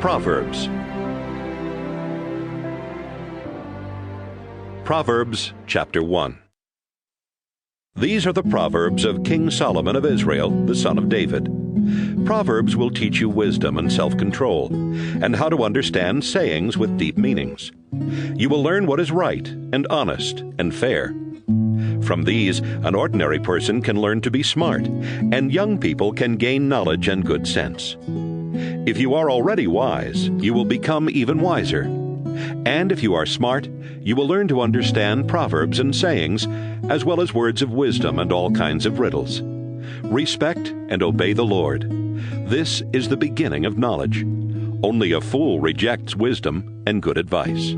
Proverbs. Proverbs chapter 1. These are the Proverbs of King Solomon of Israel, the son of David. Proverbs will teach you wisdom and self-control, and how to understand sayings with deep meanings. You will learn what is right and honest and fair. From these, an ordinary person can learn to be smart, and young people can gain knowledge and good sense. If you are already wise, you will become even wiser. And if you are smart, you will learn to understand proverbs and sayings, as well as words of wisdom and all kinds of riddles. Respect and obey the Lord. This is the beginning of knowledge. Only a fool rejects wisdom and good advice.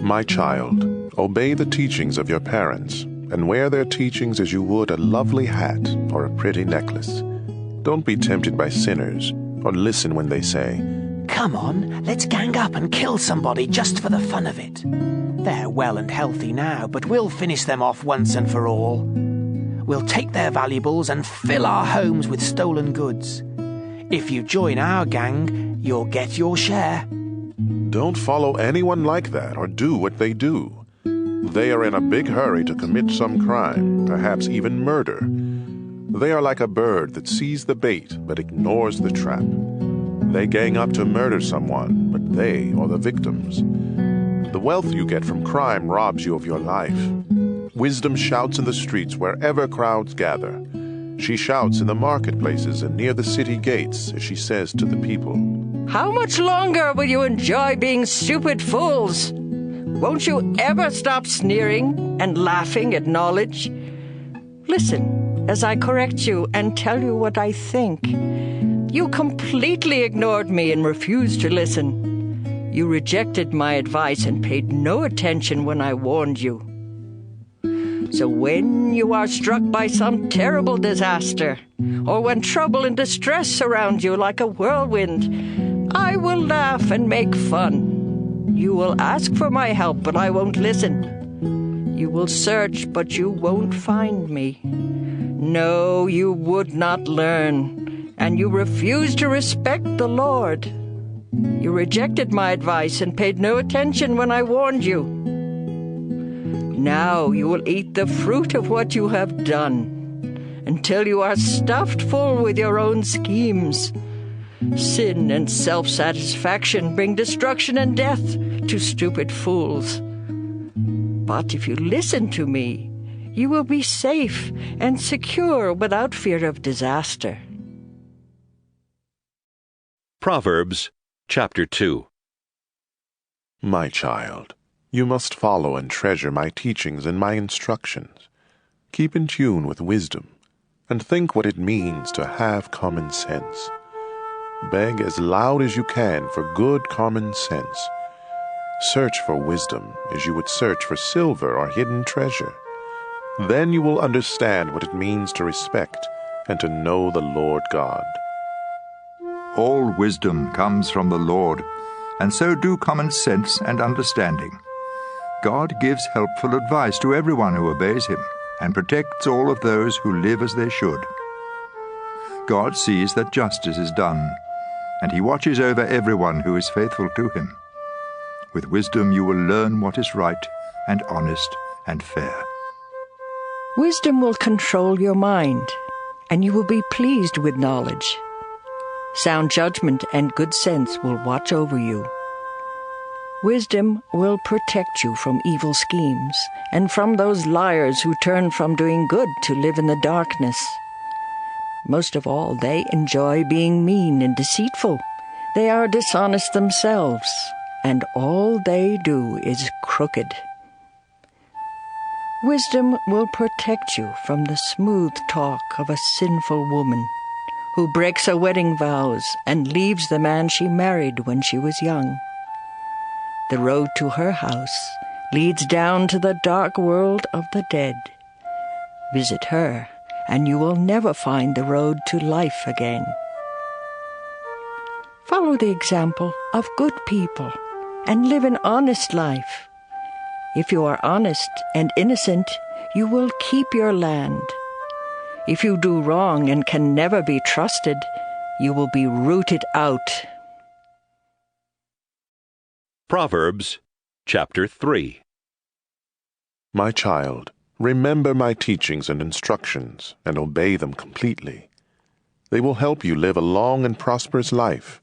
My child, obey the teachings of your parents, and wear their teachings as you would a lovely hat or a pretty necklace. Don't be tempted by sinners, or listen when they say, "Come on, let's gang up and kill somebody just for the fun of it. They're well and healthy now, but we'll finish them off once and for all. We'll take their valuables and fill our homes with stolen goods. If you join our gang, you'll get your share." Don't follow anyone like that or do what they do. They are in a big hurry to commit some crime, perhaps even murder. They are like a bird that sees the bait but ignores the trap. They gang up to murder someone, but they are the victims. The wealth you get from crime robs you of your life. Wisdom shouts in the streets wherever crowds gather. She shouts in the marketplaces and near the city gates as she says to the people, "How much longer will you enjoy being stupid fools? Won't you ever stop sneering and laughing at knowledge? Listen as I correct you and tell you what I think. You completely ignored me and refused to listen. You rejected my advice and paid no attention when I warned you. So when you are struck by some terrible disaster, or when trouble and distress surround you like a whirlwind, I will laugh and make fun. You will ask for my help, but I won't listen. You will search, but you won't find me. No, you would not learn, and you refused to respect the Lord. You rejected my advice and paid no attention when I warned you. Now you will eat the fruit of what you have done, until you are stuffed full with your own schemes. Sin and self-satisfaction bring destruction and death to stupid fools. But if you listen to me, you will be safe and secure without fear of disaster." Proverbs chapter 2. My child, you must follow and treasure my teachings and my instructions. Keep in tune with wisdom, and think what it means to have common sense. Beg as loud as you can for good common sense. Search for wisdom as you would search for silver or hidden treasure. Then you will understand what it means to respect and to know the Lord God. All wisdom comes from the Lord, and so do common sense and understanding. God gives helpful advice to everyone who obeys him, and protects all of those who live as they should. God sees that justice is done, and he watches over everyone who is faithful to him. With wisdom you will learn what is right and honest and fair. Wisdom will control your mind, and you will be pleased with knowledge. Sound judgment and good sense will watch over you. Wisdom will protect you from evil schemes, and from those liars who turn from doing good to live in the darkness. Most of all, they enjoy being mean and deceitful. They are dishonest themselves, and all they do is crooked. Wisdom will protect you from the smooth talk of a sinful woman who breaks her wedding vows and leaves the man she married when she was young. The road to her house leads down to the dark world of the dead. Visit her, and you will never find the road to life again. Follow the example of good people and live an honest life. If you are honest and innocent, you will keep your land. If you do wrong and can never be trusted, you will be rooted out. Proverbs chapter 3. My child, remember my teachings and instructions, and obey them completely. They will help you live a long and prosperous life.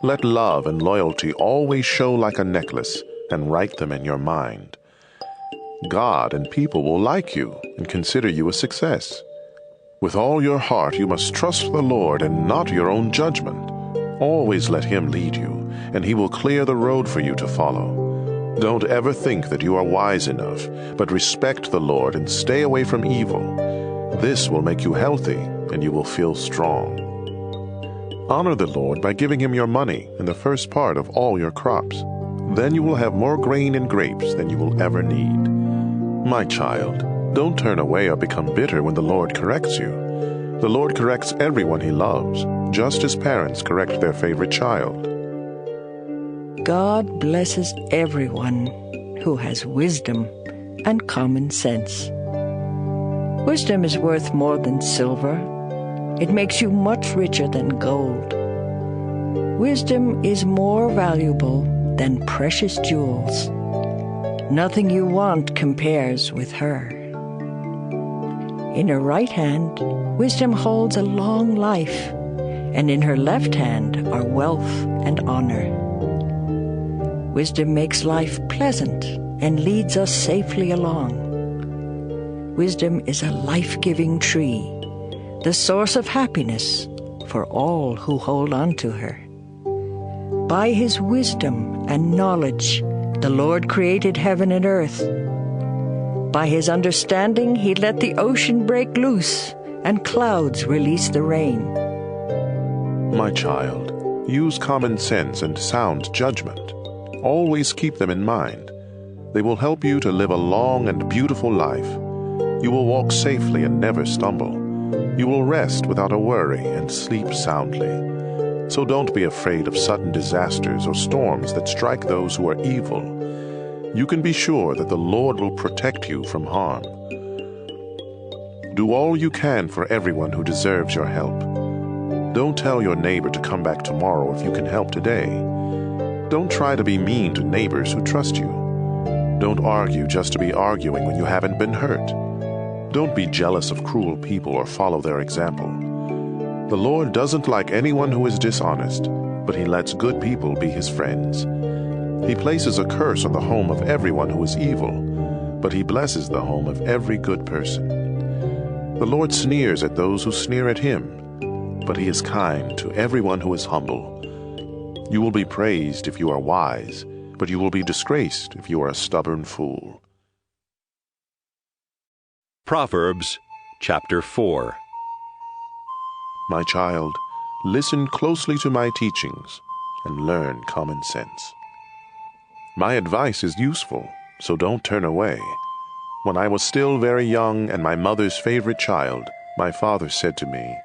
Let love and loyalty always show like a necklace, and write them in your mind. God and people will like you and consider you a success. With all your heart you must trust the Lord and not your own judgment. Always let Him lead you, and He will clear the road for you to follow. Don't ever think that you are wise enough, but respect the Lord and stay away from evil. This will make you healthy, and you will feel strong. Honor the Lord by giving Him your money and the first part of all your crops. Then you will have more grain and grapes than you will ever need. My child, don't turn away or become bitter when the Lord corrects you. The Lord corrects everyone He loves, just as parents correct their favorite child. God blesses everyone who has wisdom and common sense. Wisdom is worth more than silver. It makes you much richer than gold. Wisdom is more valuable than precious jewels. Nothing you want compares with her. In her right hand, wisdom holds a long life, and in her left hand are wealth and honor. Wisdom makes life pleasant and leads us safely along. Wisdom is a life-giving tree, the source of happiness for all who hold on to her. By His wisdom and knowledge, the Lord created heaven and earth. By His understanding, He let the ocean break loose and clouds release the rain. My child, use common sense and sound judgment. Always keep them in mind. They will help you to live a long and beautiful life. You will walk safely and never stumble. You will rest without a worry and sleep soundly. So don't be afraid of sudden disasters or storms that strike those who are evil. You can be sure that the Lord will protect you from harm. Do all you can for everyone who deserves your help. Don't tell your neighbor to come back tomorrow if you can help today. Don't try to be mean to neighbors who trust you. Don't argue just to be arguing when you haven't been hurt. Don't be jealous of cruel people or follow their example. The Lord doesn't like anyone who is dishonest, but He lets good people be His friends. He places a curse on the home of everyone who is evil, but He blesses the home of every good person. The Lord sneers at those who sneer at Him, but He is kind to everyone who is humble. You will be praised if you are wise, but you will be disgraced if you are a stubborn fool. Proverbs chapter 4. My child, listen closely to my teachings and learn common sense. My advice is useful, so don't turn away. When I was still very young and my mother's favorite child, my father said to me,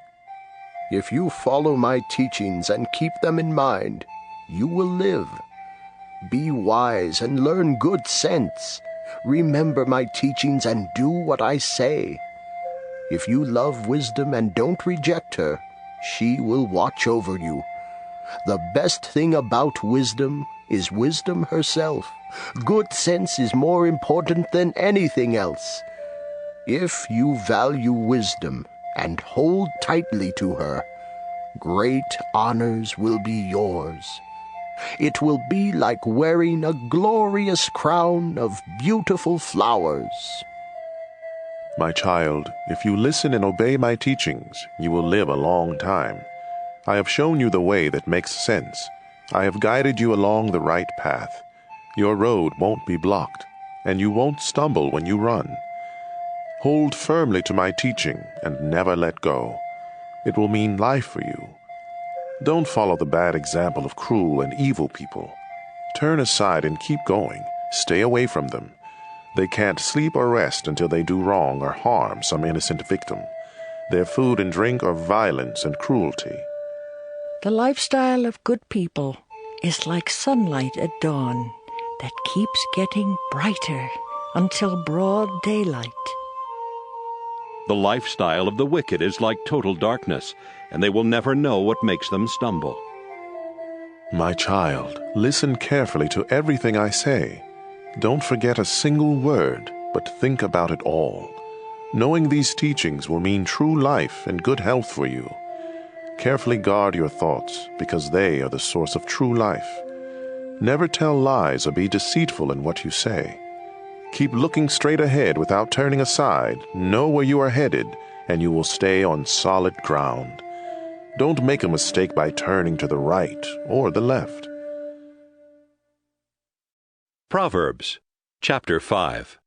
"If you follow my teachings and keep them in mind, you will live. Be wise and learn good sense. Remember my teachings and do what I say. If you love wisdom and don't reject her, she will watch over you. The best thing about wisdom is wisdom herself. Good sense is more important than anything else. If you value wisdom and hold tightly to her, great honors will be yours. It will be like wearing a glorious crown of beautiful flowers." My child, if you listen and obey my teachings, you will live a long time. I have shown you the way that makes sense. I have guided you along the right path. Your road won't be blocked, and you won't stumble when you run. Hold firmly to my teaching and never let go. It will mean life for you. Don't follow the bad example of cruel and evil people. Turn aside and keep going. Stay away from them. They can't sleep or rest until they do wrong or harm some innocent victim. Their food and drink are violence and cruelty. The lifestyle of good people is like sunlight at dawn that keeps getting brighter until broad daylight. The lifestyle of the wicked is like total darkness, and they will never know what makes them stumble. My child, listen carefully to everything I say. Don't forget a single word, but think about it all. Knowing these teachings will mean true life and good health for you. Carefully guard your thoughts, because they are the source of true life. Never tell lies or be deceitful in what you say. Keep looking straight ahead without turning aside. Know where you are headed, and you will stay on solid ground. Don't make a mistake by turning to the right or the left. Proverbs, chapter 5.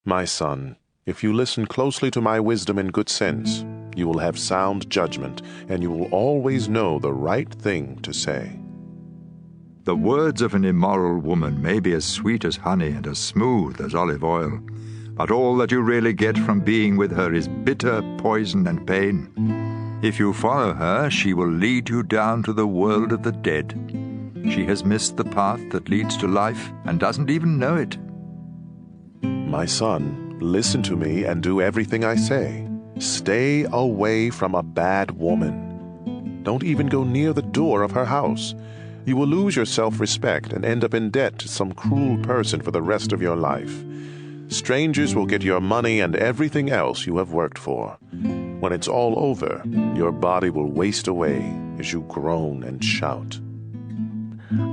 My son, if you listen closely to my wisdom and good sense, you will have sound judgment, and you will always know the right thing to say. The words of an immoral woman may be as sweet as honey and as smooth as olive oil, but all that you really get from being with her is bitter poison and pain. If you follow her, she will lead you down to the world of the dead. She has missed the path that leads to life and doesn't even know it. My son, listen to me and do everything I say. Stay away from a bad woman. Don't even go near the door of her house. You will lose your self-respect and end up in debt to some cruel person for the rest of your life. Strangers will get your money and everything else you have worked for. When it's all over, your body will waste away as you groan and shout.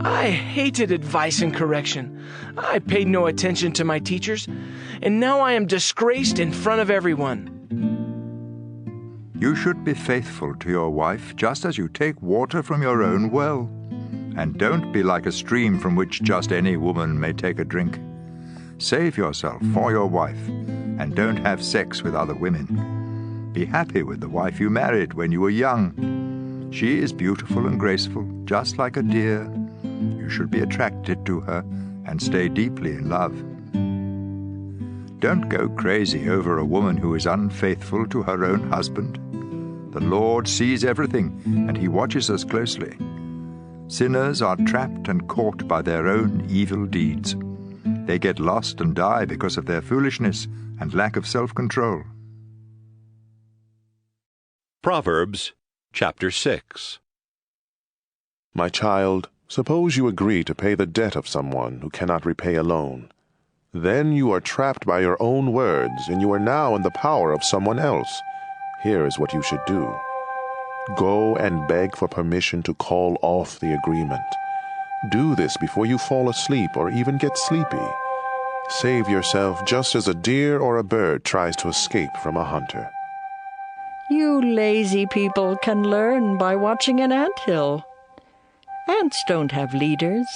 I hated advice and correction. I paid no attention to my teachers, and now I am disgraced in front of everyone. You should be faithful to your wife just as you take water from your own well. And don't be like a stream from which just any woman may take a drink. Save yourself for your wife, and don't have sex with other women. Be happy with the wife you married when you were young. She is beautiful and graceful, just like a deer. You should be attracted to her and stay deeply in love. Don't go crazy over a woman who is unfaithful to her own husband. The Lord sees everything, and He watches us closely. Sinners are trapped and caught by their own evil deeds. They get lost and die because of their foolishness and lack of self-control. Proverbs, chapter 6. My child, suppose you agree to pay the debt of someone who cannot repay alone. Then you are trapped by your own words, and you are now in the power of someone else. Here is what you should do. Go and beg for permission to call off the agreement. Do this before you fall asleep or even get sleepy. Save yourself just as a deer or a bird tries to escape from a hunter. You lazy people can learn by watching an anthill. Ants don't have leaders,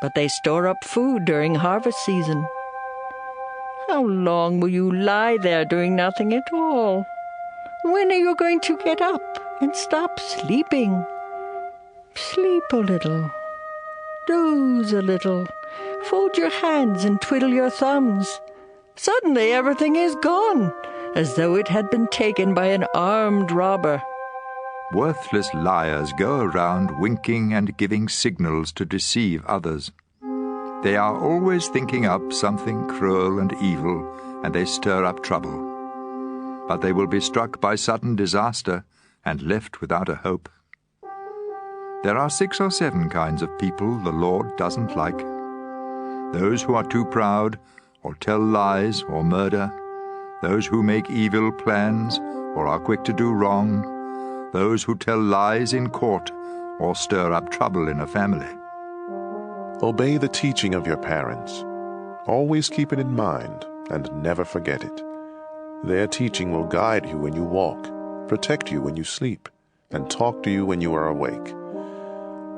but they store up food during harvest season. How long will you lie there doing nothing at all? When are you going to get up and stop sleeping? Sleep a little. Doze a little. Fold your hands and twiddle your thumbs. Suddenly everything is gone, as though it had been taken by an armed robber. Worthless liars go around winking and giving signals to deceive others. They are always thinking up something cruel and evil, and they stir up trouble. But they will be struck by sudden disaster and left without a hope. There are 6 or 7 kinds of people the Lord doesn't like. Those who are too proud, or tell lies, or murder. Those who make evil plans, or are quick to do wrong. Those who tell lies in court, or stir up trouble in a family. Obey the teaching of your parents. Always keep it in mind, and never forget it. Their teaching will guide you when you walk, protect you when you sleep, and talk to you when you are awake.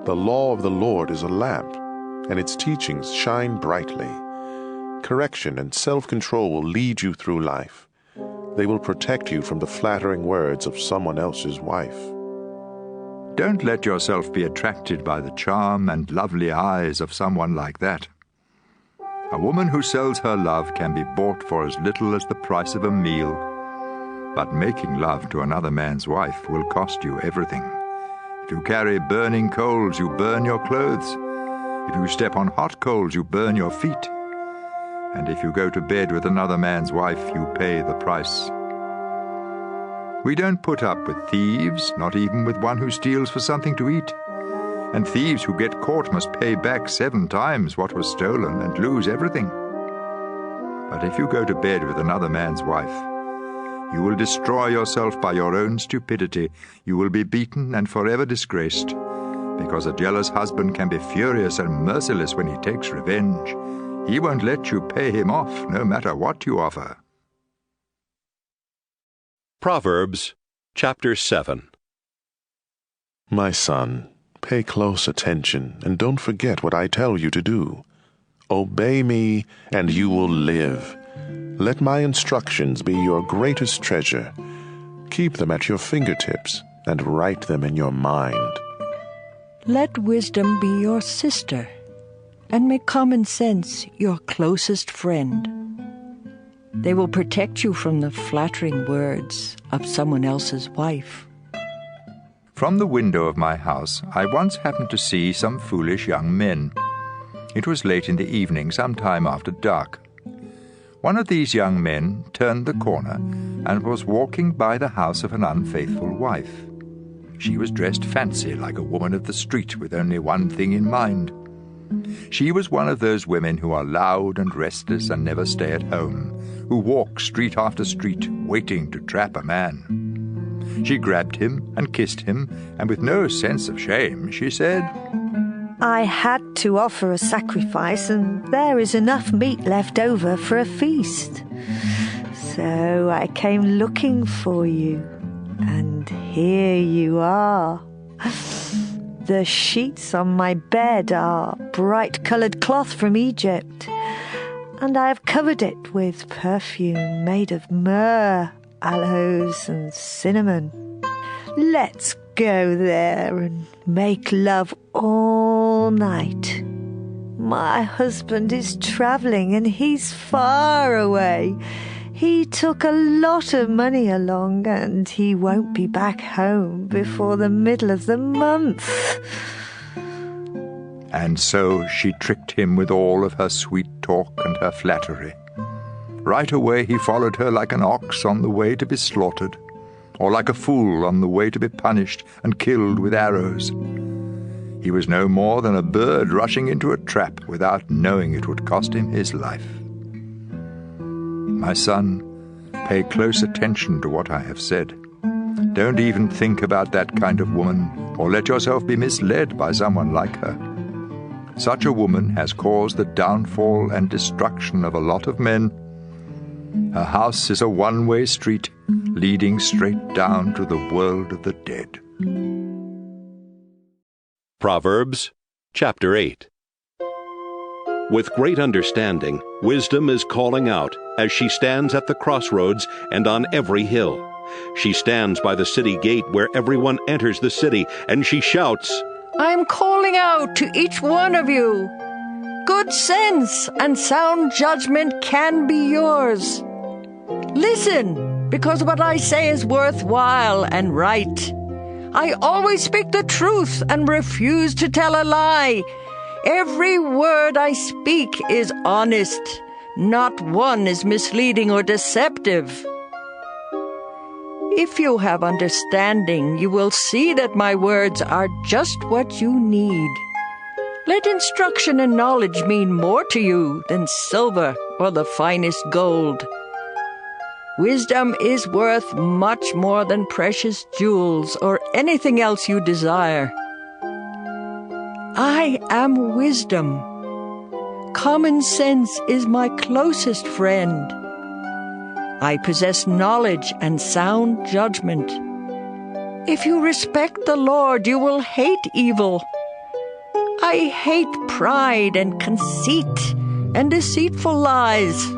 The law of the Lord is a lamp, and its teachings shine brightly. Correction and self-control will lead you through life. They will protect you from the flattering words of someone else's wife. Don't let yourself be attracted by the charm and lovely eyes of someone like that. A woman who sells her love can be bought for as little as the price of a meal. But making love to another man's wife will cost you everything. If you carry burning coals, you burn your clothes. If you step on hot coals, you burn your feet. And if you go to bed with another man's wife, you pay the price. We don't put up with thieves, not even with one who steals for something to eat. and thieves who get caught must pay back 7 times what was stolen and lose everything. But if you go to bed with another man's wife, you will destroy yourself by your own stupidity. You will be beaten and forever disgraced, because a jealous husband can be furious and merciless when he takes revenge. He won't let you pay him off, no matter what you offer. Proverbs chapter 7. My son, pay close attention and don't forget what I tell you to do. Obey me, and you will live. Let my instructions be your greatest treasure. Keep them at your fingertips and write them in your mind. Let wisdom be your sister, and make common sense your closest friend. They will protect you from the flattering words of someone else's wife. From the window of my house, I once happened to see some foolish young men. It was late in the evening, some time after dark. One of these young men turned the corner and was walking by the house of an unfaithful wife. She was dressed fancy like a woman of the street with only one thing in mind. She was one of those women who are loud and restless and never stay at home, who walk street after street waiting to trap a man. She grabbed him and kissed him, and with no sense of shame, she said, I had to offer a sacrifice, and there is enough meat left over for a feast. So I came looking for you, and here you are. The sheets on my bed are bright-coloured cloth from Egypt, and I have covered it with perfume made of myrrh, aloes, and cinnamon. Let's go there and make love all night. My husband is travelling and he's far away. He took a lot of money along and he won't be back home before the middle of the month. And so she tricked him with all of her sweet talk and her flattery. Right away he followed her like an ox on the way to be slaughtered, or like a fool on the way to be punished and killed with arrows. He was no more than a bird rushing into a trap without knowing it would cost him his life. My son, pay close attention to what I have said. Don't even think about that kind of woman, or let yourself be misled by someone like her. Such a woman has caused the downfall and destruction of a lot of men. Her house is a one-way street leading straight down to the world of the dead. Proverbs chapter 8. With great understanding, wisdom is calling out as she stands at the crossroads and on every hill. She stands by the city gate where everyone enters the city, and she shouts, I am calling out to each one of you. Good sense and sound judgment can be yours. Listen, because what I say is worthwhile and right. I always speak the truth and refuse to tell a lie. Every word I speak is honest. Not one is misleading or deceptive. If you have understanding, you will see that my words are just what you need. Let instruction and knowledge mean more to you than silver or the finest gold. Wisdom is worth much more than precious jewels or anything else you desire. I am wisdom. Common sense is my closest friend. I possess knowledge and sound judgment. If you respect the Lord, you will hate evil. I hate pride and conceit and deceitful lies.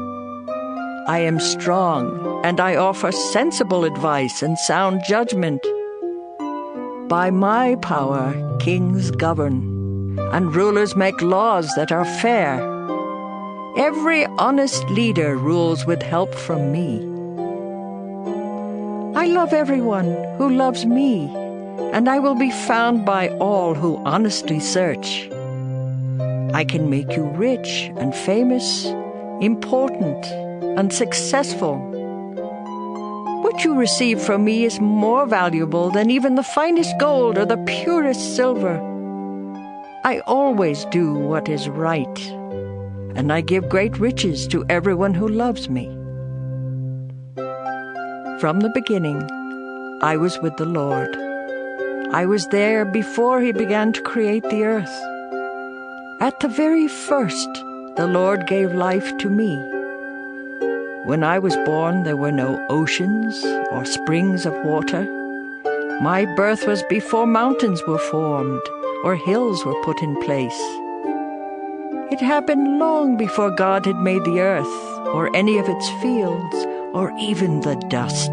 I am strong, and I offer sensible advice and sound judgment. By my power, kings govern, and rulers make laws that are fair. Every honest leader rules with help from me. I love everyone who loves me, and I will be found by all who honestly search. I can make you rich and famous, important and successful. What you receive from me is more valuable than even the finest gold or the purest silver. I always do what is right, and I give great riches to everyone who loves me. From the beginning, I was with the Lord. I was there before He began to create the earth. At the very first, the Lord gave life to me. When I was born, there were no oceans or springs of water. My birth was before mountains were formed or hills were put in place. It happened long before God had made the earth or any of its fields or even the dust.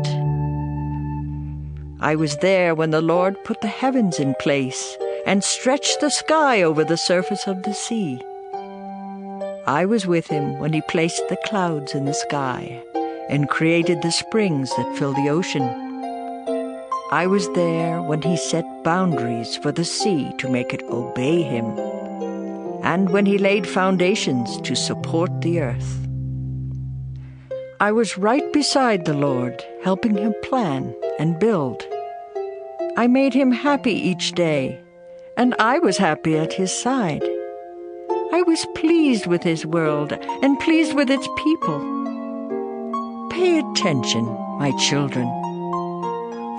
I was there when the Lord put the heavens in place and stretched the sky over the surface of the sea. I was with Him when He placed the clouds in the sky and created the springs that fill the ocean. I was there when He set boundaries for the sea to make it obey Him, and when He laid foundations to support the earth. I was right beside the Lord, helping Him plan and build. I made Him happy each day, and I was happy at His side. I was pleased with His world and pleased with its people. Pay attention, my children.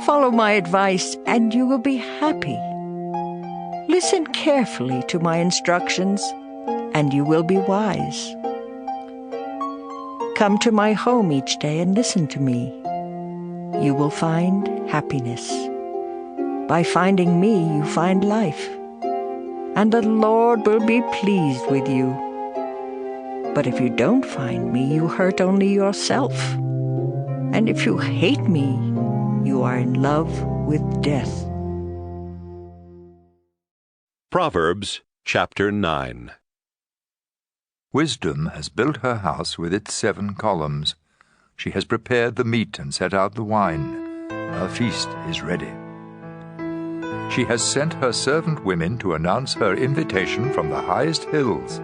Follow my advice, and you will be happy. Listen carefully to my instructions, and you will be wise. Come to my home each day and listen to me. You will find happiness. By finding me, you find life, and the Lord will be pleased with you. But if you don't find me, you hurt only yourself. And if you hate me, you are in love with death. Proverbs chapter 9. Wisdom has built her house with its 7 columns. She has prepared the meat and set out the wine. Her feast is ready. She has sent her servant women to announce her invitation from the highest hills.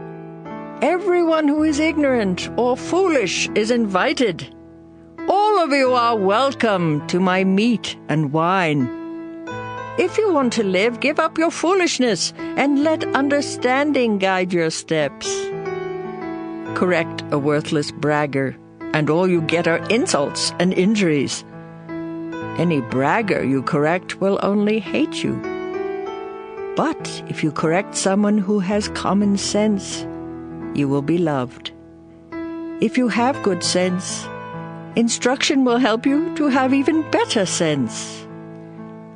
Everyone who is ignorant or foolish is invited. All of you are welcome to my meat and wine. If you want to live, give up your foolishness and let understanding guide your steps. Correct a worthless bragger, and all you get are insults and injuries. Any bragger you correct will only hate you. But if you correct someone who has common sense, you will be loved. If you have good sense, instruction will help you to have even better sense.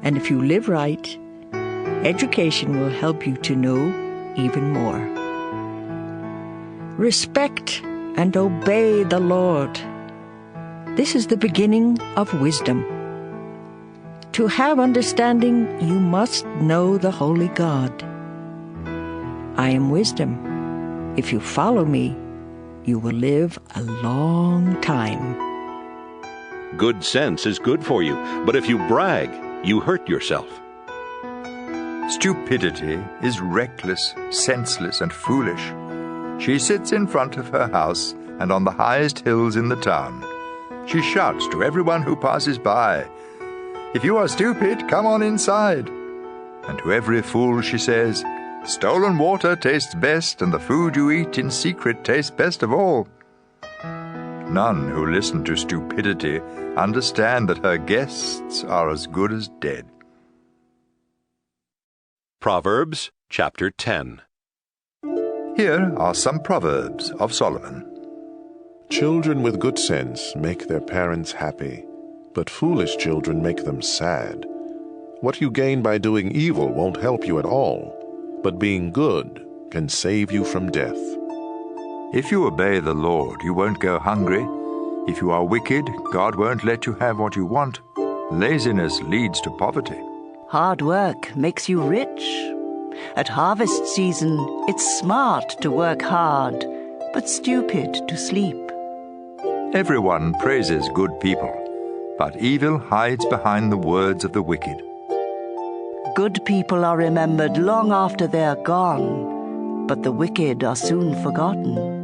And if you live right, education will help you to know even more. Respect and obey the Lord. This is the beginning of wisdom. To have understanding, you must know the holy God. I am wisdom. If you follow me, you will live a long time. Good sense is good for you, but if you brag, you hurt yourself. Stupidity is reckless, senseless, and foolish. She sits in front of her house and on the highest hills in the town. She shouts to everyone who passes by, "If you are stupid, come on inside." And to every fool she says, "Stolen water tastes best, and the food you eat in secret tastes best of all." None who listen to stupidity understand that her guests are as good as dead. Proverbs chapter 10. Here are some Proverbs of Solomon. Children with good sense make their parents happy, but foolish children make them sad. What you gain by doing evil won't help you at all, but being good can save you from death. If you obey the Lord, you won't go hungry. If you are wicked, God won't let you have what you want. Laziness leads to poverty. Hard work makes you rich. At harvest season, it's smart to work hard, but stupid to sleep. Everyone praises good people, but evil hides behind the words of the wicked. Good people are remembered long after they're gone, but the wicked are soon forgotten.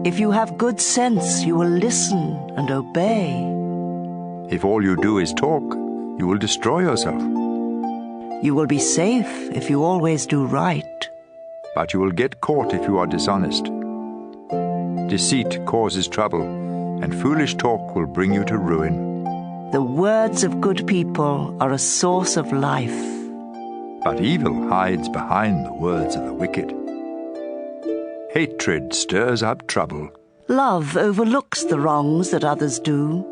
If you have good sense, you will listen and obey. If all you do is talk, you will destroy yourself. You will be safe if you always do right. But you will get caught if you are dishonest. Deceit causes trouble, and foolish talk will bring you to ruin. The words of good people are a source of life. But evil hides behind the words of the wicked. Hatred stirs up trouble. Love overlooks the wrongs that others do.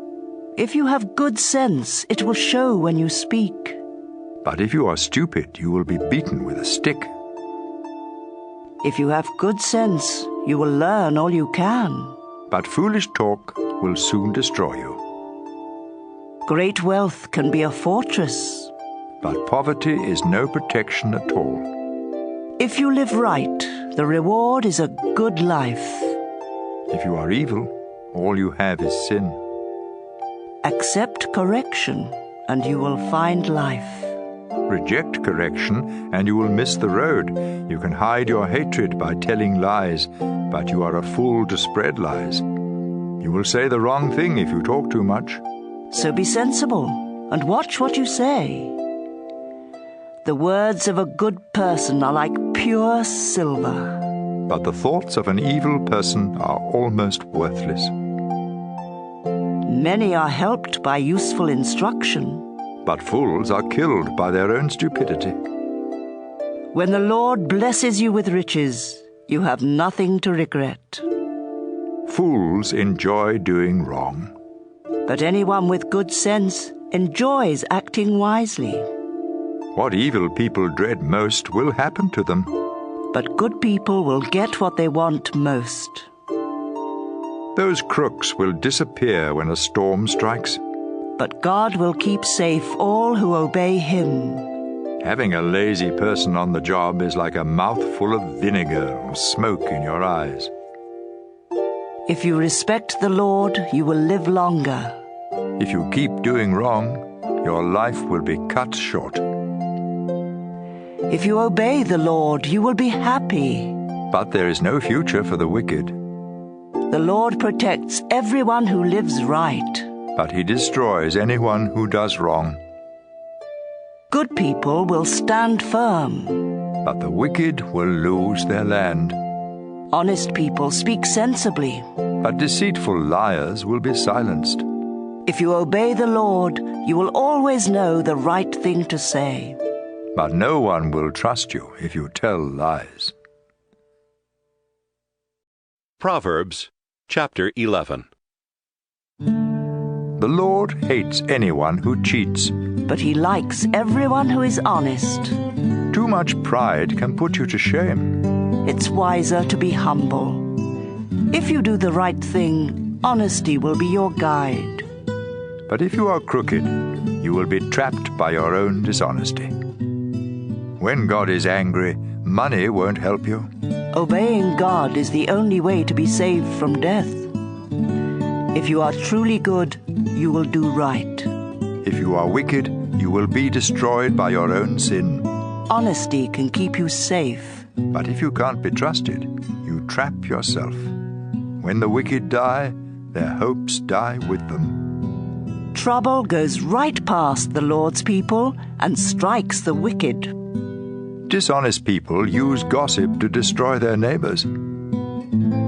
If you have good sense, it will show when you speak. But if you are stupid, you will be beaten with a stick. If you have good sense, you will learn all you can. But foolish talk will soon destroy you. Great wealth can be a fortress. But poverty is no protection at all. If you live right, the reward is a good life. If you are evil, all you have is sin. Accept correction, and you will find life. Reject correction, and you will miss the road. You can hide your hatred by telling lies, but you are a fool to spread lies. You will say the wrong thing if you talk too much. So be sensible, and watch what you say. The words of a good person are like pure silver. But the thoughts of an evil person are almost worthless. Many are helped by useful instruction. But fools are killed by their own stupidity. When the Lord blesses you with riches, you have nothing to regret. Fools enjoy doing wrong. But anyone with good sense enjoys acting wisely. What evil people dread most will happen to them. But good people will get what they want most. Those crooks will disappear when a storm strikes. But God will keep safe all who obey Him. Having a lazy person on the job is like a mouthful of vinegar or smoke in your eyes. If you respect the Lord, you will live longer. If you keep doing wrong, your life will be cut short. If you obey the Lord, you will be happy. But there is no future for the wicked. The Lord protects everyone who lives right. But He destroys anyone who does wrong. Good people will stand firm. But the wicked will lose their land. Honest people speak sensibly. But deceitful liars will be silenced. If you obey the Lord, you will always know the right thing to say. But no one will trust you if you tell lies. Proverbs chapter 11. The Lord hates anyone who cheats. But He likes everyone who is honest. Too much pride can put you to shame. It's wiser to be humble. If you do the right thing, honesty will be your guide. But if you are crooked, you will be trapped by your own dishonesty. When God is angry, money won't help you. Obeying God is the only way to be saved from death. If you are truly good, you will do right. If you are wicked, you will be destroyed by your own sin. Honesty can keep you safe. But if you can't be trusted, you trap yourself. When the wicked die, their hopes die with them. Trouble goes right past the Lord's people and strikes the wicked. Dishonest people use gossip to destroy their neighbors.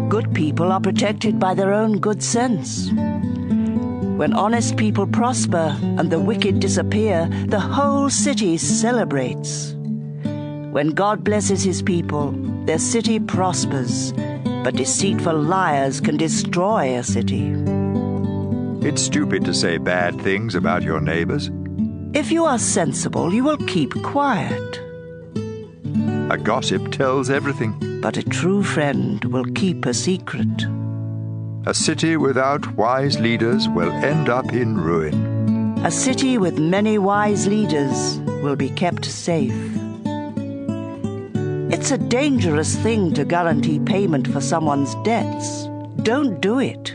Good people are protected by their own good sense. When honest people prosper and the wicked disappear, the whole city celebrates. When God blesses His people, their city prospers, but deceitful liars can destroy a city. It's stupid to say bad things about your neighbors. If you are sensible, you will keep quiet. A gossip tells everything. But a true friend will keep a secret. A city without wise leaders will end up in ruin. A city with many wise leaders will be kept safe. It's a dangerous thing to guarantee payment for someone's debts. Don't do it.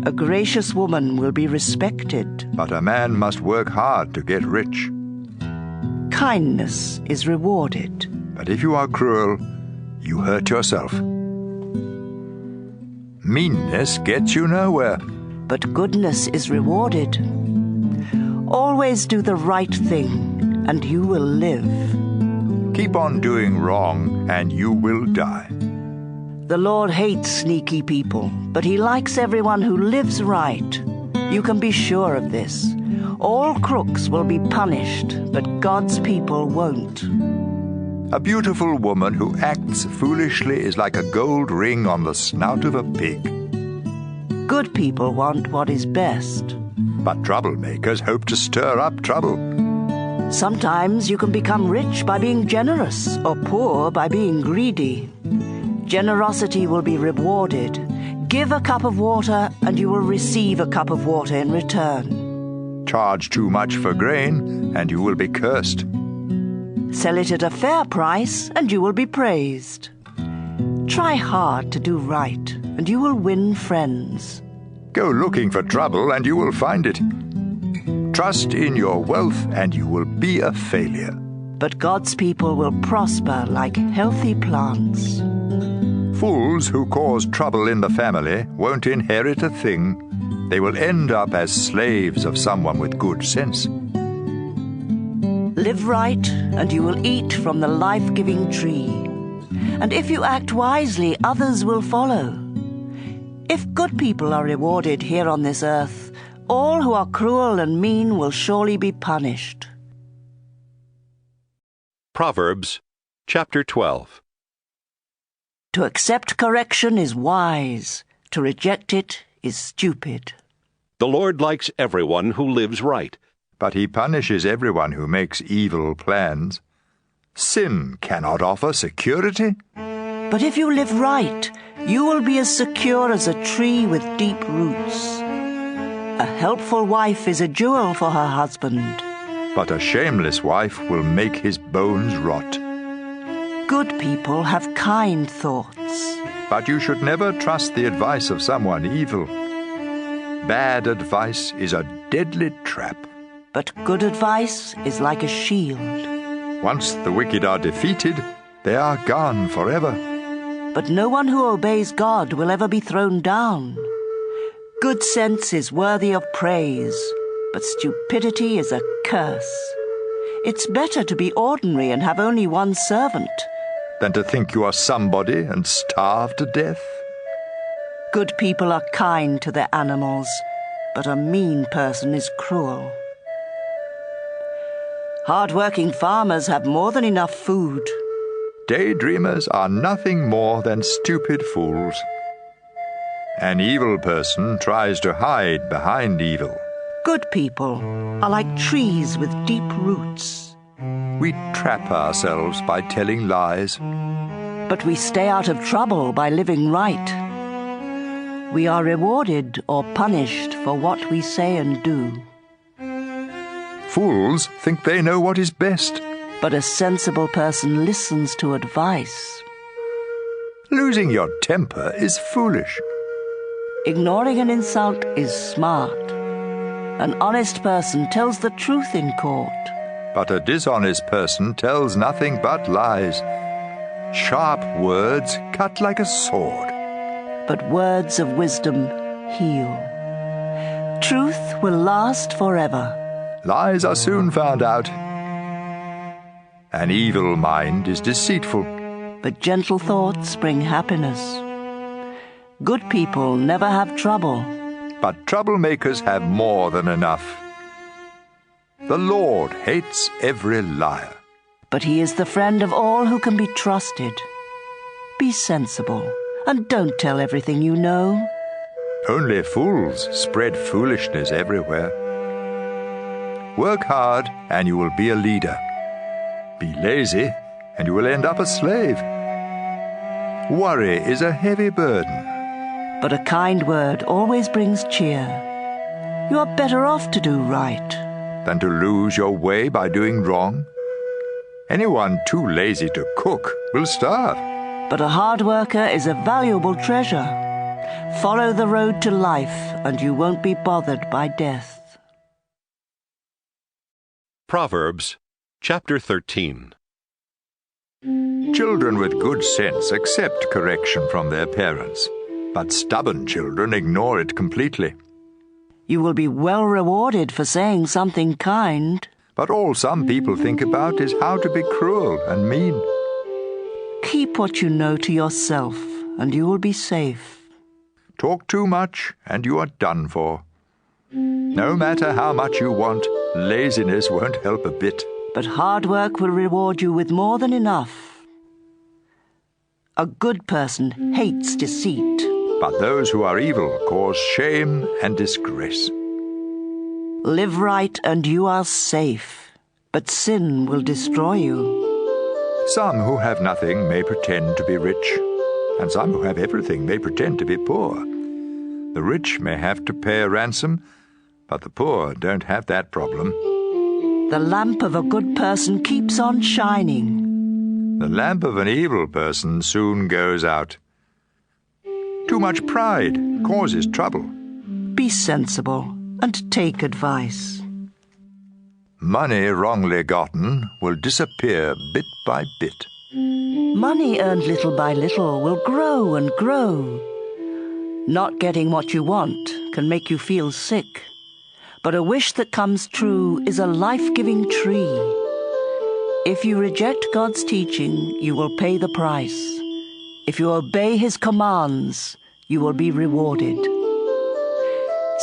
A gracious woman will be respected. But a man must work hard to get rich. Kindness is rewarded. But if you are cruel, you hurt yourself. Meanness gets you nowhere. But goodness is rewarded. Always do the right thing. and you will live. Keep on doing wrong, and you will die. The Lord hates sneaky people, but he likes everyone who lives right. You can be sure of this. All crooks will be punished, but God's people won't. A beautiful woman who acts foolishly is like a gold ring on the snout of a pig. Good people want what is best. But troublemakers hope to stir up trouble. Sometimes you can become rich by being generous, or poor by being greedy. Generosity will be rewarded. Give a cup of water, and you will receive a cup of water in return. Charge too much for grain, and you will be cursed. Sell it at a fair price, and you will be praised. Try hard to do right, and you will win friends. Go looking for trouble, and you will find it. Trust in your wealth, and you will be a failure. But God's people will prosper like healthy plants. Fools who cause trouble in the family won't inherit a thing. They will end up as slaves of someone with good sense. Live right, and you will eat from the life-giving tree. And if you act wisely, others will follow. If good people are rewarded here on this earth, all who are cruel and mean will surely be punished. Proverbs chapter 12. To accept correction is wise. To reject it is stupid. The Lord likes everyone who lives right. But he punishes everyone who makes evil plans. Sin cannot offer security. But if you live right, you will be as secure as a tree with deep roots. A helpful wife is a jewel for her husband. But a shameless wife will make his bones rot. Good people have kind thoughts. But you should never trust the advice of someone evil. Bad advice is a deadly trap. But good advice is like a shield. Once the wicked are defeated, they are gone forever. But no one who obeys God will ever be thrown down. Good sense is worthy of praise, but stupidity is a curse. It's better to be ordinary and have only one servant than to think you are somebody and starve to death. Good people are kind to their animals, but a mean person is cruel. Hard-working farmers have more than enough food. Daydreamers are nothing more than stupid fools. An evil person tries to hide behind evil. Good people are like trees with deep roots. We trap ourselves by telling lies. But we stay out of trouble by living right. We are rewarded or punished for what we say and do. Fools think they know what is best. But a sensible person listens to advice. Losing your temper is foolish. Ignoring an insult is smart. An honest person tells the truth in court. But a dishonest person tells nothing but lies. Sharp words cut like a sword. But words of wisdom heal. Truth will last forever. Lies are soon found out. An evil mind is deceitful. But gentle thoughts bring happiness. Good people never have trouble. But troublemakers have more than enough. The Lord hates every liar. But he is the friend of all who can be trusted. Be sensible, and don't tell everything you know. Only fools spread foolishness everywhere. Work hard, and you will be a leader. Be lazy, and you will end up a slave. Worry is a heavy burden. But a kind word always brings cheer. You are better off to do right than to lose your way by doing wrong. Anyone too lazy to cook will starve. But a hard worker is a valuable treasure. Follow the road to life, and you won't be bothered by death. Proverbs chapter 13. Children with good sense accept correction from their parents, but stubborn children ignore it completely. You will be well rewarded for saying something kind. But all some people think about is how to be cruel and mean. Keep what you know to yourself, and you will be safe. Talk too much, and you are done for. No matter how much you want, laziness won't help a bit. But hard work will reward you with more than enough. A good person hates deceit. But those who are evil cause shame and disgrace. Live right and you are safe, but sin will destroy you. Some who have nothing may pretend to be rich, and some who have everything may pretend to be poor. The rich may have to pay a ransom, but the poor don't have that problem. The lamp of a good person keeps on shining. The lamp of an evil person soon goes out. Too much pride causes trouble. Be sensible and take advice. Money wrongly gotten will disappear bit by bit. Money earned little by little will grow and grow. Not getting what you want can make you feel sick, but a wish that comes true is a life-giving tree. If you reject God's teaching, you will pay the price. If you obey His commands, you will be rewarded.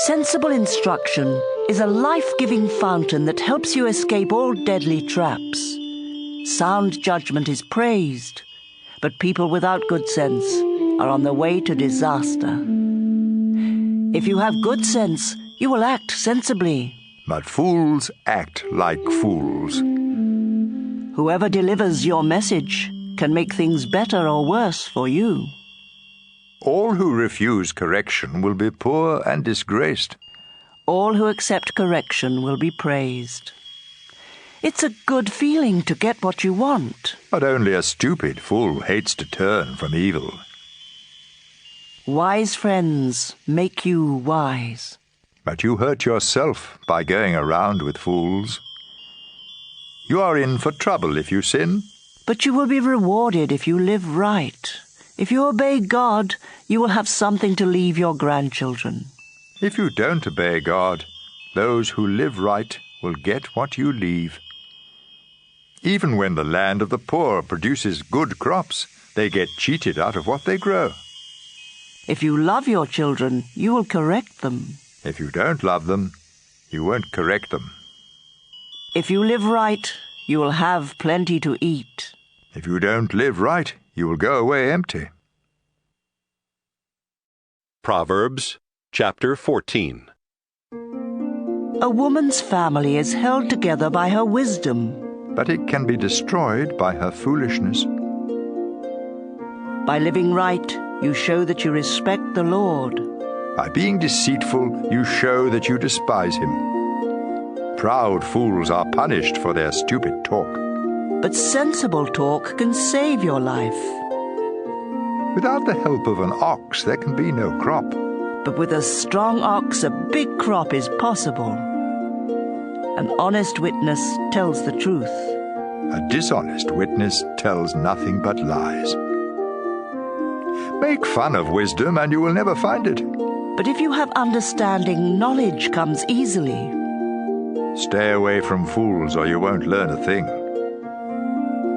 Sensible instruction is a life-giving fountain that helps you escape all deadly traps. Sound judgment is praised, but people without good sense are on the way to disaster. If you have good sense, you will act sensibly. But fools act like fools. Whoever delivers your message can make things better or worse for you. All who refuse correction will be poor and disgraced. All who accept correction will be praised. It's a good feeling to get what you want. But only a stupid fool hates to turn from evil. Wise friends make you wise. But you hurt yourself by going around with fools. You are in for trouble if you sin. But you will be rewarded if you live right. If you obey God, you will have something to leave your grandchildren. If you don't obey God, those who live right will get what you leave. Even when the land of the poor produces good crops, they get cheated out of what they grow. If you love your children, you will correct them. If you don't love them, you won't correct them. If you live right, you will have plenty to eat. If you don't live right, you will go away empty. Proverbs chapter 14. A woman's family is held together by her wisdom. But it can be destroyed by her foolishness. By living right, you show that you respect the Lord. By being deceitful, you show that you despise Him. Proud fools are punished for their stupid talk. But sensible talk can save your life. Without the help of an ox, there can be no crop. But with a strong ox, a big crop is possible. An honest witness tells the truth. A dishonest witness tells nothing but lies. Make fun of wisdom and you will never find it. But if you have understanding, knowledge comes easily. Stay away from fools or you won't learn a thing.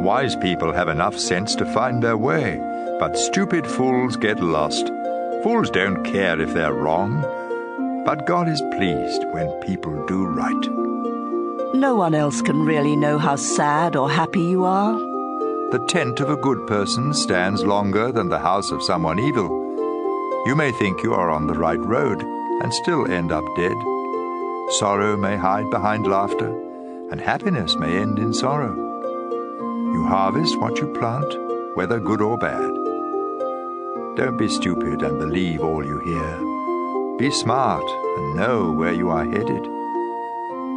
Wise people have enough sense to find their way, but stupid fools get lost. Fools don't care if they're wrong, but God is pleased when people do right. No one else can really know how sad or happy you are. The tent of a good person stands longer than the house of someone evil. You may think you are on the right road and still end up dead. Sorrow may hide behind laughter, and happiness may end in sorrow. You harvest what you plant, whether good or bad. Don't be stupid and believe all you hear. Be smart and know where you are headed.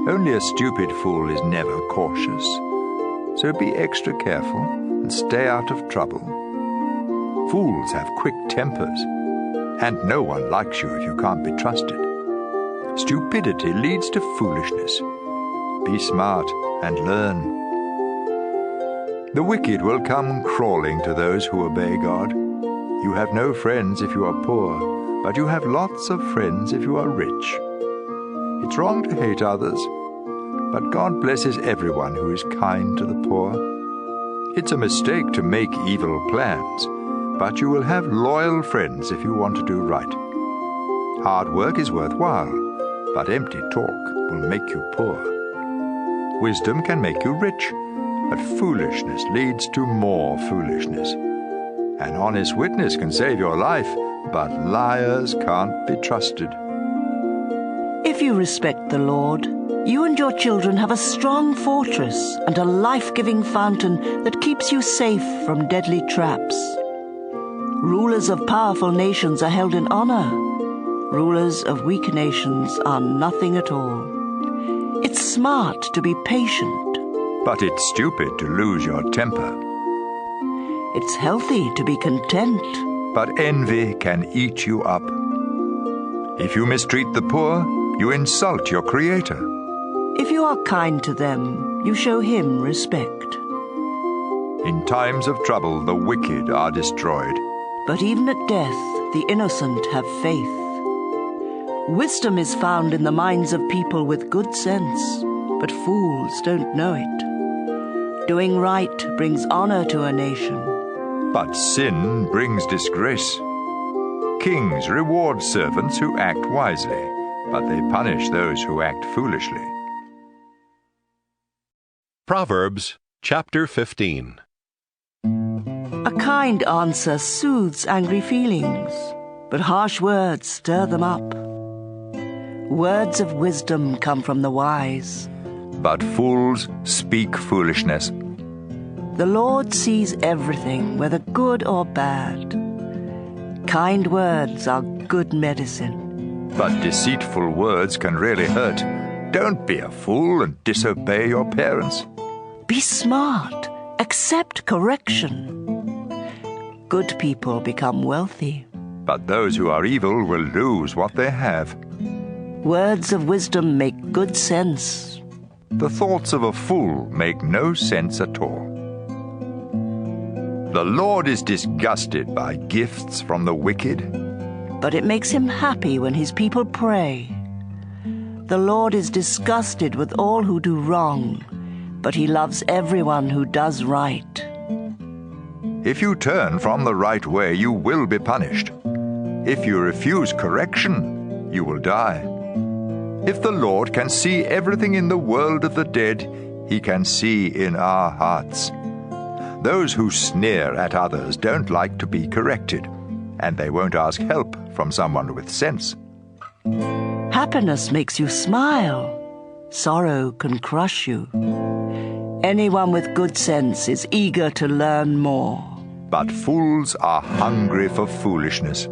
Only a stupid fool is never cautious. So be extra careful and stay out of trouble. Fools have quick tempers, and no one likes you if you can't be trusted. Stupidity leads to foolishness. Be smart and learn. The wicked will come crawling to those who obey God. You have no friends if you are poor, but you have lots of friends if you are rich. It's wrong to hate others, but God blesses everyone who is kind to the poor. It's a mistake to make evil plans, but you will have loyal friends if you want to do right. Hard work is worthwhile, but empty talk will make you poor. Wisdom can make you rich, but foolishness leads to more foolishness. An honest witness can save your life, but liars can't be trusted. If you respect the Lord, you and your children have a strong fortress and a life-giving fountain that keeps you safe from deadly traps. Rulers of powerful nations are held in honor. Rulers of weak nations are nothing at all. It's smart to be patient. But it's stupid to lose your temper. It's healthy to be content. But envy can eat you up. If you mistreat the poor, you insult your Creator. If you are kind to them, you show him respect. In times of trouble, the wicked are destroyed. But even at death, the innocent have faith. Wisdom is found in the minds of people with good sense, but fools don't know it. Doing right brings honor to a nation. But sin brings disgrace. Kings reward servants who act wisely, but they punish those who act foolishly. Proverbs chapter 15. A kind answer soothes angry feelings, but harsh words stir them up. Words of wisdom come from the wise, but fools speak foolishness. The Lord sees everything, whether good or bad. Kind words are good medicine. But deceitful words can really hurt. Don't be a fool and disobey your parents. Be smart. Accept correction. Good people become wealthy. But those who are evil will lose what they have. Words of wisdom make good sense. The thoughts of a fool make no sense at all. The Lord is disgusted by gifts from the wicked, but it makes him happy when his people pray. The Lord is disgusted with all who do wrong, but he loves everyone who does right. If you turn from the right way, you will be punished. If you refuse correction, you will die. If the Lord can see everything in the world of the dead, he can see in our hearts. Those who sneer at others don't like to be corrected, and they won't ask help from someone with sense. Happiness makes you smile. Sorrow can crush you. Anyone with good sense is eager to learn more. But fools are hungry for foolishness.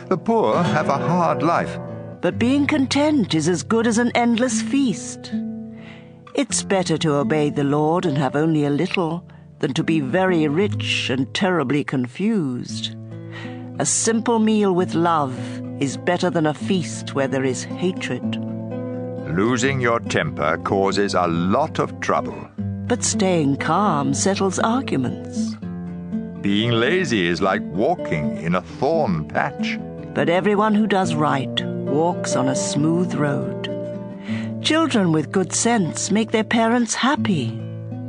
The poor have a hard life, but being content is as good as an endless feast. It's better to obey the Lord and have only a little than to be very rich and terribly confused. A simple meal with love is better than a feast where there is hatred. Losing your temper causes a lot of trouble. But staying calm settles arguments. Being lazy is like walking in a thorn patch. But everyone who does right walks on a smooth road. Children with good sense make their parents happy.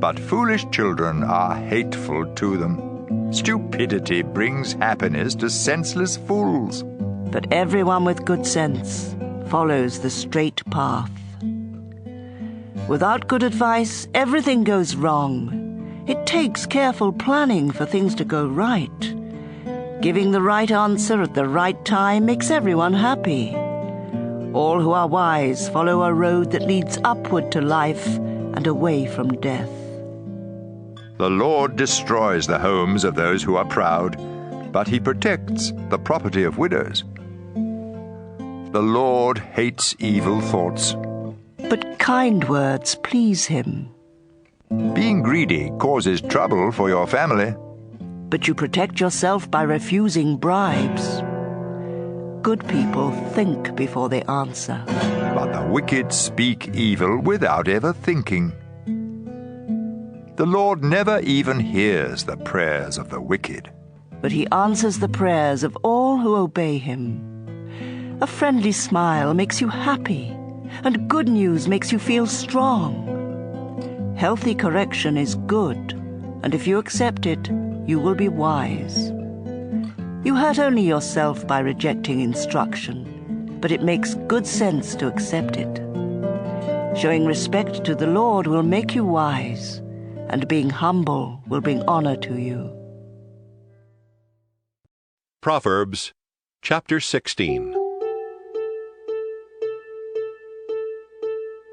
But foolish children are hateful to them. Stupidity brings happiness to senseless fools. But everyone with good sense follows the straight path. Without good advice, everything goes wrong. It takes careful planning for things to go right. Giving the right answer at the right time makes everyone happy. All who are wise follow a road that leads upward to life and away from death. The Lord destroys the homes of those who are proud, but he protects the property of widows. The Lord hates evil thoughts, but kind words please him. Being greedy causes trouble for your family, but you protect yourself by refusing bribes. Good people think before they answer, but the wicked speak evil without ever thinking. The Lord never even hears the prayers of the wicked, but he answers the prayers of all who obey him. A friendly smile makes you happy, and good news makes you feel strong. Healthy correction is good, and if you accept it, you will be wise. You hurt only yourself by rejecting instruction, but it makes good sense to accept it. Showing respect to the Lord will make you wise, and being humble will bring honor to you. Proverbs chapter 16.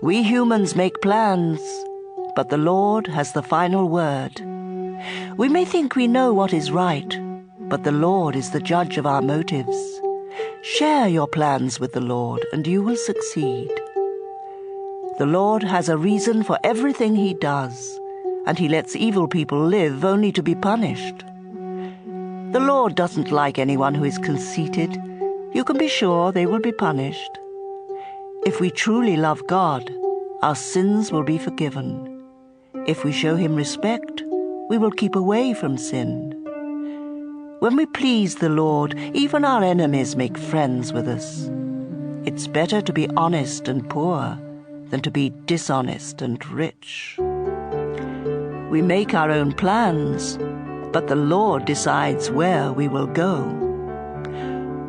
We humans make plans, but the Lord has the final word. We may think we know what is right, but the Lord is the judge of our motives. Share your plans with the Lord, and you will succeed. The Lord has a reason for everything he does, and he lets evil people live only to be punished. The Lord doesn't like anyone who is conceited. You can be sure they will be punished. If we truly love God, our sins will be forgiven. If we show him respect, we will keep away from sin. When we please the Lord, even our enemies make friends with us. It's better to be honest and poor than to be dishonest and rich. We make our own plans, but the Lord decides where we will go.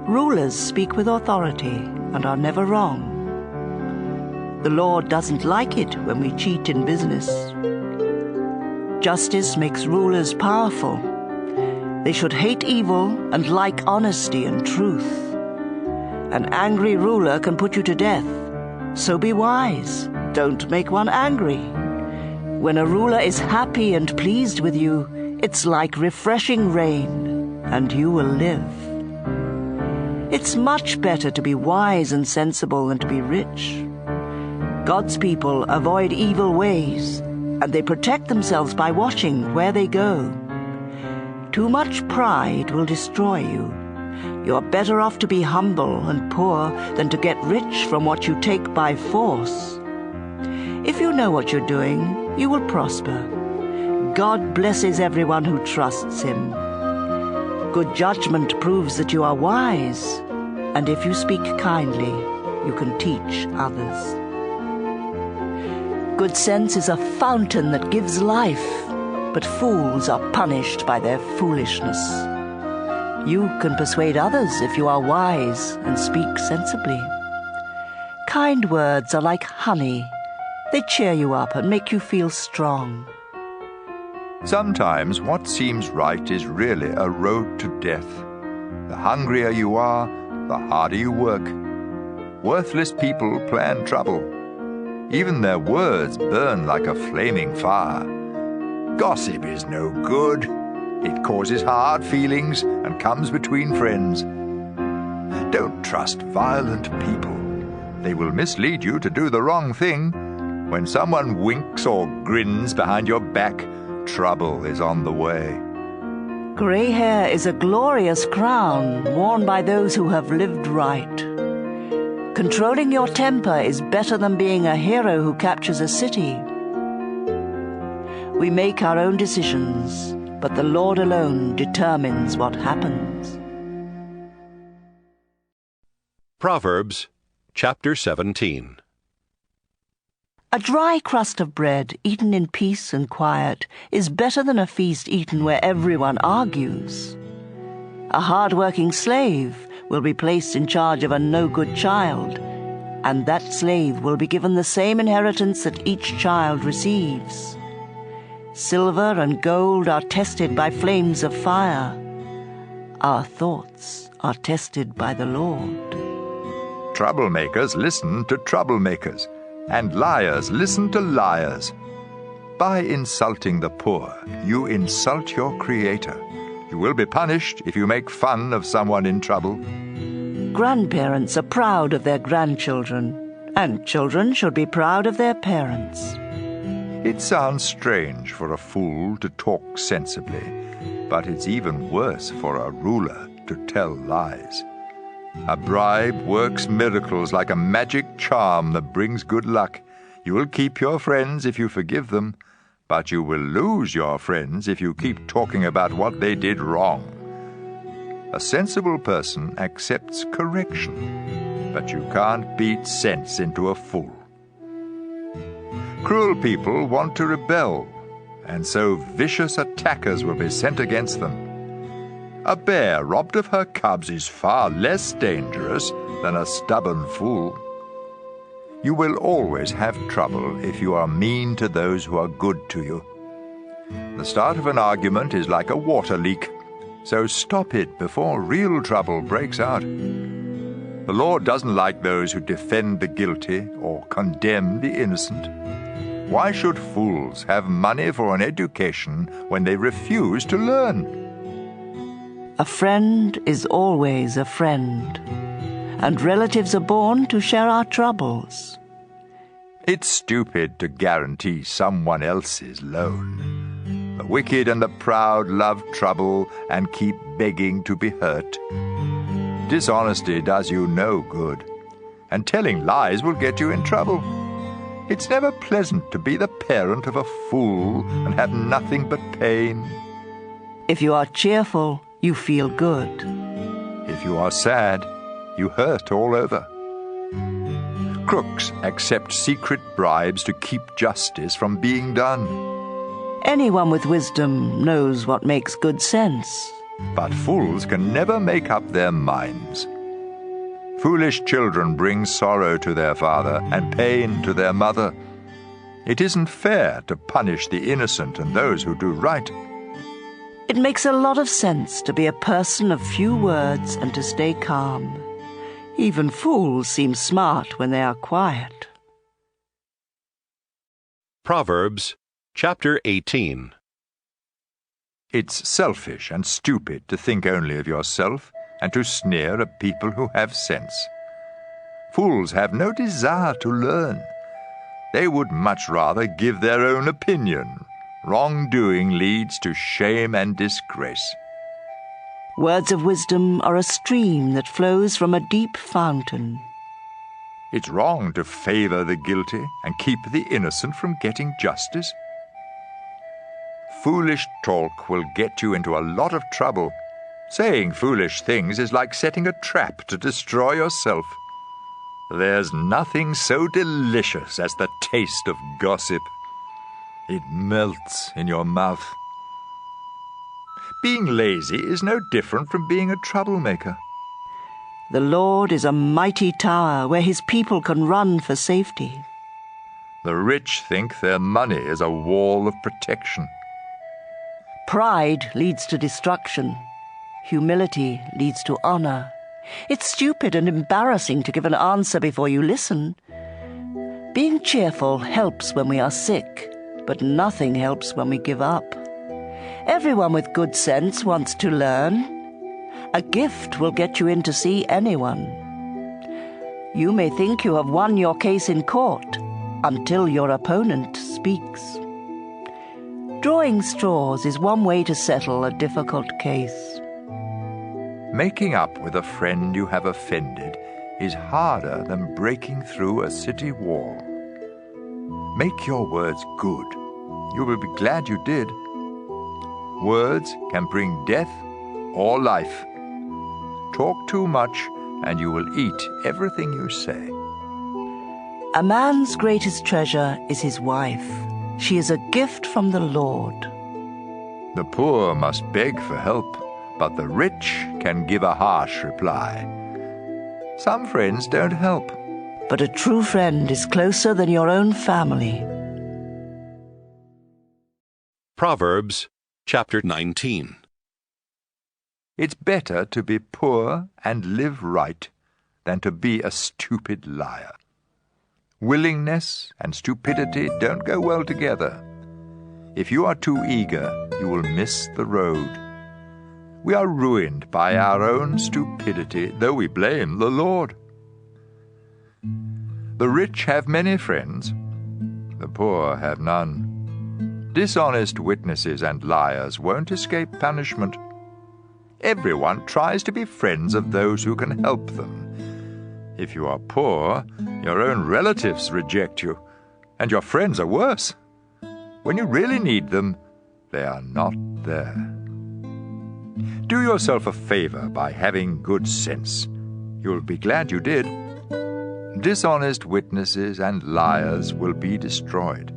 Rulers speak with authority and are never wrong. The Lord doesn't like it when we cheat in business. Justice makes rulers powerful. They should hate evil and like honesty and truth. An angry ruler can put you to death, so be wise. Don't make one angry. When a ruler is happy and pleased with you, it's like refreshing rain, and you will live. It's much better to be wise and sensible than to be rich. God's people avoid evil ways, and they protect themselves by watching where they go. Too much pride will destroy you. You're better off to be humble and poor than to get rich from what you take by force. If you know what you're doing, you will prosper. God blesses everyone who trusts him. Good judgment proves that you are wise, and if you speak kindly, you can teach others. Good sense is a fountain that gives life, but fools are punished by their foolishness. You can persuade others if you are wise and speak sensibly. Kind words are like honey. They cheer you up and make you feel strong. Sometimes what seems right is really a road to death. The hungrier you are, the harder you work. Worthless people plan trouble. Even their words burn like a flaming fire. Gossip is no good. It causes hard feelings and comes between friends. Don't trust violent people. They will mislead you to do the wrong thing. When someone winks or grins behind your back, trouble is on the way. Grey hair is a glorious crown worn by those who have lived right. Controlling your temper is better than being a hero who captures a city. We make our own decisions, but the Lord alone determines what happens. Proverbs chapter 17. A dry crust of bread eaten in peace and quiet is better than a feast eaten where everyone argues. A hard-working slave will be placed in charge of a no-good child, and that slave will be given the same inheritance that each child receives. Silver and gold are tested by flames of fire. Our thoughts are tested by the Lord. Troublemakers listen to troublemakers, and liars listen to liars. By insulting the poor, you insult your Creator. You will be punished if you make fun of someone in trouble. Grandparents are proud of their grandchildren, and children should be proud of their parents. It sounds strange for a fool to talk sensibly, but it's even worse for a ruler to tell lies. A bribe works miracles like a magic charm that brings good luck. You will keep your friends if you forgive them, but you will lose your friends if you keep talking about what they did wrong. A sensible person accepts correction, but you can't beat sense into a fool. Cruel people want to rebel, and so vicious attackers will be sent against them. A bear robbed of her cubs is far less dangerous than a stubborn fool. You will always have trouble if you are mean to those who are good to you. The start of an argument is like a water leak, so stop it before real trouble breaks out. The Lord doesn't like those who defend the guilty or condemn the innocent. Why should fools have money for an education when they refuse to learn? A friend is always a friend, and relatives are born to share our troubles. It's stupid to guarantee someone else's loan. The wicked and the proud love trouble and keep begging to be hurt. Dishonesty does you no good, and telling lies will get you in trouble. It's never pleasant to be the parent of a fool and have nothing but pain. If you are cheerful, you feel good. If you are sad, you hurt all over. Crooks accept secret bribes to keep justice from being done. Anyone with wisdom knows what makes good sense. But fools can never make up their minds. Foolish children bring sorrow to their father and pain to their mother. It isn't fair to punish the innocent and those who do right. It makes a lot of sense to be a person of few words and to stay calm. Even fools seem smart when they are quiet. Proverbs chapter 18. It's selfish and stupid to think only of yourself and to sneer at people who have sense. Fools have no desire to learn. They would much rather give their own opinion. Wrongdoing leads to shame and disgrace. Words of wisdom are a stream that flows from a deep fountain. It's wrong to favor the guilty and keep the innocent from getting justice. Foolish talk will get you into a lot of trouble. Saying foolish things is like setting a trap to destroy yourself. There's nothing so delicious as the taste of gossip. It melts in your mouth. Being lazy is no different from being a troublemaker. The Lord is a mighty tower where his people can run for safety. The rich think their money is a wall of protection. Pride leads to destruction. Humility leads to honor. It's stupid and embarrassing to give an answer before you listen. Being cheerful helps when we are sick, but nothing helps when we give up. Everyone with good sense wants to learn. A gift will get you in to see anyone. You may think you have won your case in court until your opponent speaks. Drawing straws is one way to settle a difficult case. Making up with a friend you have offended is harder than breaking through a city wall. Make your words good. You will be glad you did. Words can bring death or life. Talk too much and you will eat everything you say. A man's greatest treasure is his wife. She is a gift from the Lord. The poor must beg for help, but the rich can give a harsh reply. Some friends don't help. But a true friend is closer than your own family. Proverbs chapter 19. It's better to be poor and live right than to be a stupid liar. Willingness and stupidity don't go well together. If you are too eager, you will miss the road. We are ruined by our own stupidity, though we blame the Lord. The rich have many friends, the poor have none. Dishonest witnesses and liars won't escape punishment. Everyone tries to be friends of those who can help them. If you are poor, your own relatives reject you, and your friends are worse. When you really need them, they are not there. Do yourself a favor by having good sense. You'll be glad you did. Dishonest witnesses and liars will be destroyed.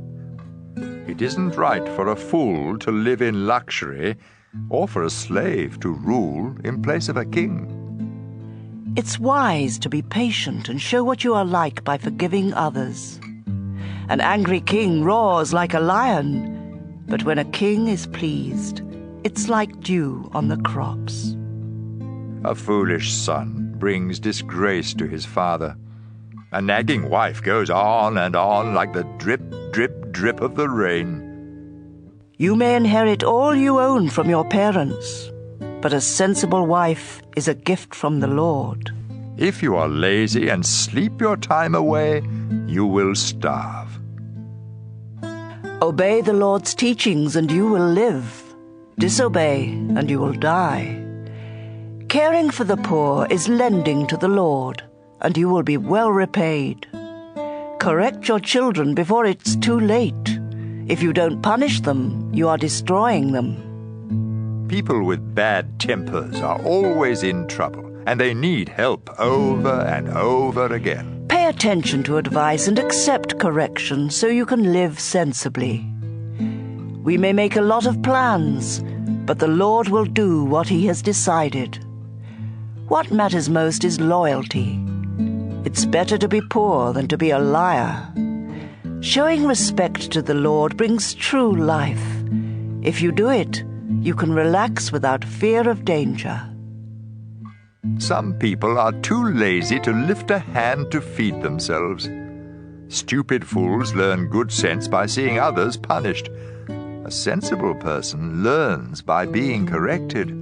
It isn't right for a fool to live in luxury or for a slave to rule in place of a king. It's wise to be patient and show what you are like by forgiving others. An angry king roars like a lion, but when a king is pleased, it's like dew on the crops. A foolish son brings disgrace to his father. A nagging wife goes on and on like the drip, drip, drip of the rain. You may inherit all you own from your parents, but a sensible wife is a gift from the Lord. If you are lazy and sleep your time away, you will starve. Obey the Lord's teachings and you will live. Disobey and you will die. Caring for the poor is lending to the Lord, and you will be well repaid. Correct your children before it's too late. If you don't punish them, you are destroying them. People with bad tempers are always in trouble, and they need help over and over again. Pay attention to advice and accept correction so you can live sensibly. We may make a lot of plans, but the Lord will do what He has decided. What matters most is loyalty. It's better to be poor than to be a liar. Showing respect to the Lord brings true life. If you do it, you can relax without fear of danger. Some people are too lazy to lift a hand to feed themselves. Stupid fools learn good sense by seeing others punished. A sensible person learns by being corrected.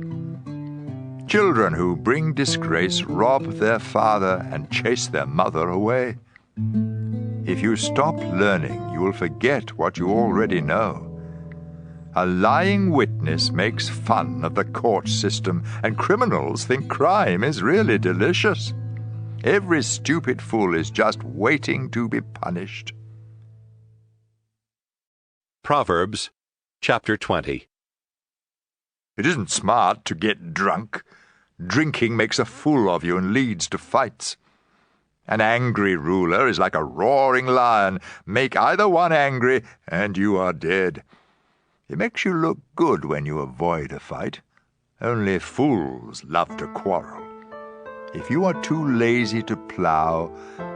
Children who bring disgrace rob their father and chase their mother away. If you stop learning, you will forget what you already know. A lying witness makes fun of the court system, and criminals think crime is really delicious. Every stupid fool is just waiting to be punished. Proverbs chapter 20. It isn't smart to get drunk. Drinking makes a fool of you and leads to fights. An angry ruler is like a roaring lion. Make either one angry, and you are dead. It makes you look good when you avoid a fight. Only fools love to quarrel. If you are too lazy to plow,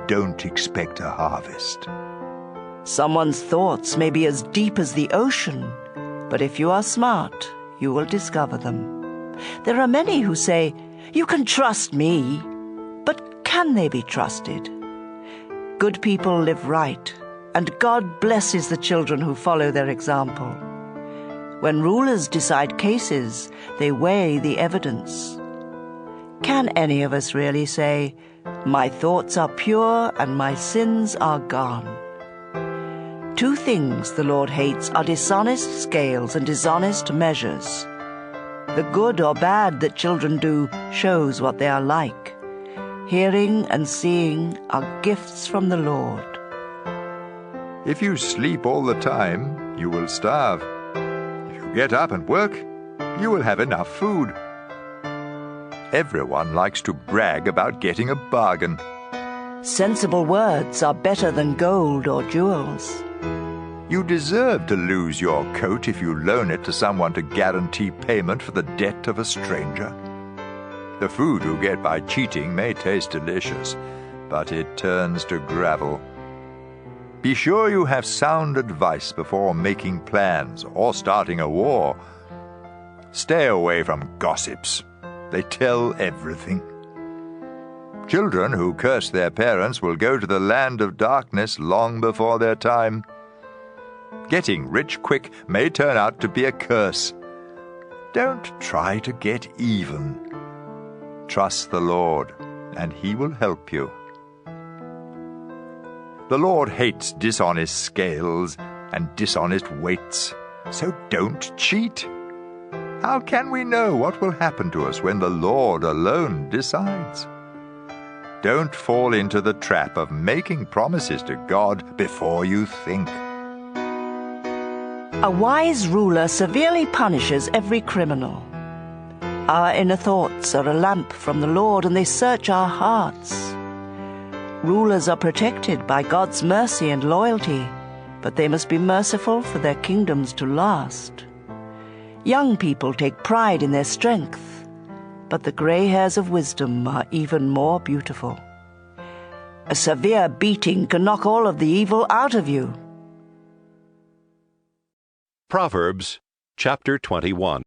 don't expect a harvest. Someone's thoughts may be as deep as the ocean, but if you are smart, you will discover them. There are many who say, "You can trust me," but can they be trusted? Good people live right, and God blesses the children who follow their example. When rulers decide cases, they weigh the evidence. Can any of us really say, "My thoughts are pure and my sins are gone"? Two things the Lord hates are dishonest scales and dishonest measures. The good or bad that children do shows what they are like. Hearing and seeing are gifts from the Lord. If you sleep all the time, you will starve. If you get up and work, you will have enough food. Everyone likes to brag about getting a bargain. Sensible words are better than gold or jewels. You deserve to lose your coat if you loan it to someone to guarantee payment for the debt of a stranger. The food you get by cheating may taste delicious, but it turns to gravel. Be sure you have sound advice before making plans or starting a war. Stay away from gossips. They tell everything. Children who curse their parents will go to the land of darkness long before their time. Getting rich quick may turn out to be a curse. Don't try to get even. Trust the Lord, and He will help you. The Lord hates dishonest scales and dishonest weights, so don't cheat. How can we know what will happen to us when the Lord alone decides? Don't fall into the trap of making promises to God before you think. A wise ruler severely punishes every criminal. Our inner thoughts are a lamp from the Lord, and they search our hearts. Rulers are protected by God's mercy and loyalty, but they must be merciful for their kingdoms to last. Young people take pride in their strength, but the gray hairs of wisdom are even more beautiful. A severe beating can knock all of the evil out of you. Proverbs chapter 21.